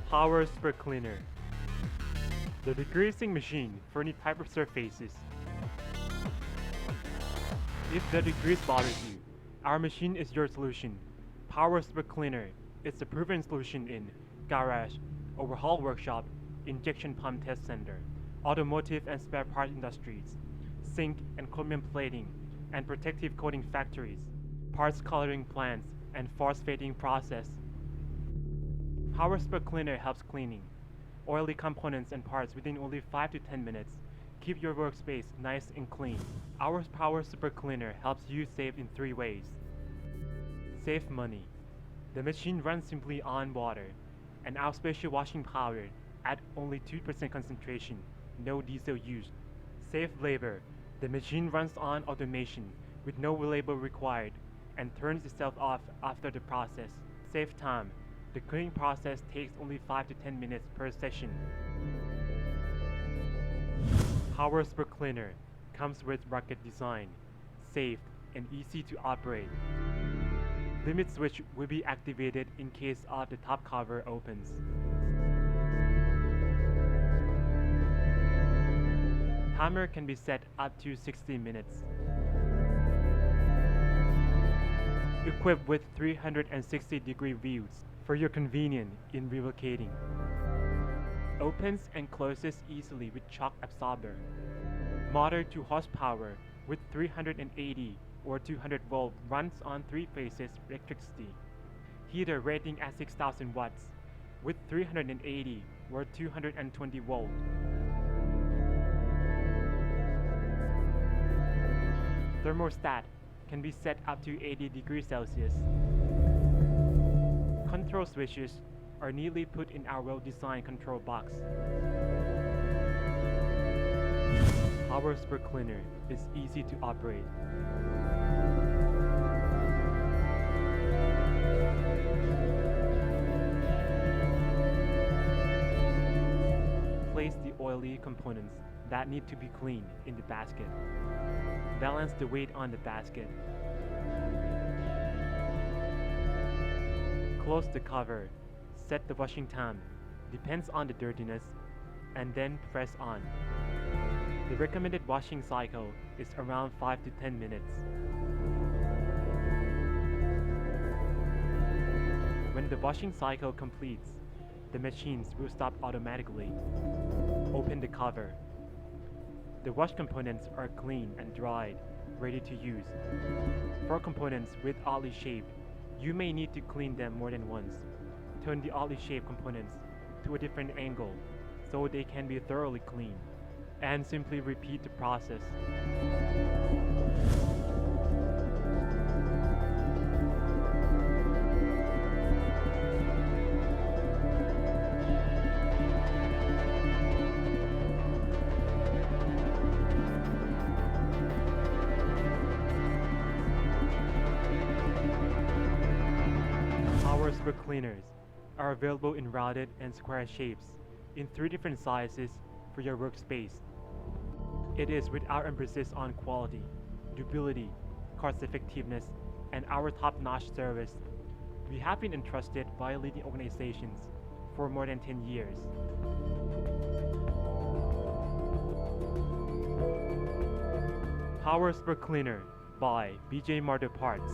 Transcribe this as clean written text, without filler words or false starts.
Power Super Cleaner, the degreasing machine for any type of surfaces. If the degrease bothers you, our machine is your solution. Power Super Cleaner is the proven solution in garage, overhaul workshop, injection pump test center, automotive and spare part industries, zinc and chromium plating and protective coating factories, parts coloring plants, and phosphating process. Power Super Cleaner helps cleaning oily components and parts within only 5 to 10 minutes. Keep your workspace nice and clean. Our Power Super Cleaner helps you save in 3 ways. Save money. The machine runs simply on water, and our special washing powder at only 2% concentration, no diesel used. Save labor. The machine runs on automation with no labor required and turns itself off after the process. Save time. The cleaning process takes only 5 to 10 minutes per session. Power Super Cleaner comes with rocket design, safe and easy to operate. Limit switch will be activated in case of the top cover opens. Timer can be set up to 60 minutes. Equipped with 360-degree views for your convenience in relocating. Opens and closes easily with shock absorber. Motor 2 horsepower with 380 or 200 volt runs on 3 phases electricity. Heater rating at 6000 watts with 380 or 220 volt. Thermostat can be set up to 80 degrees Celsius. Control switches are neatly put in our well-designed control box. Our Super Cleaner is easy to operate. Place the oily components that need to be cleaned in the basket. Balance the weight on the basket. Close the cover. Set the washing time, depends on the dirtiness, and then press on. The recommended washing cycle is around 5 to 10 minutes. When the washing cycle completes, the machines will stop automatically. Open the cover. The wash components are clean and dried, ready to use. For components with oddly shaped, you may need to clean them more than once. Turn the oddly shaped components to a different angle so they can be thoroughly cleaned, and simply repeat the process. Our Super Cleaners are available in rounded and square shapes in 3 different sizes for your workspace. It is with our emphasis on quality, durability, cost effectiveness, and our top-notch service. We have been entrusted by leading organizations for more than 10 years. Power Super Cleaner by BJ MOTORPARTS.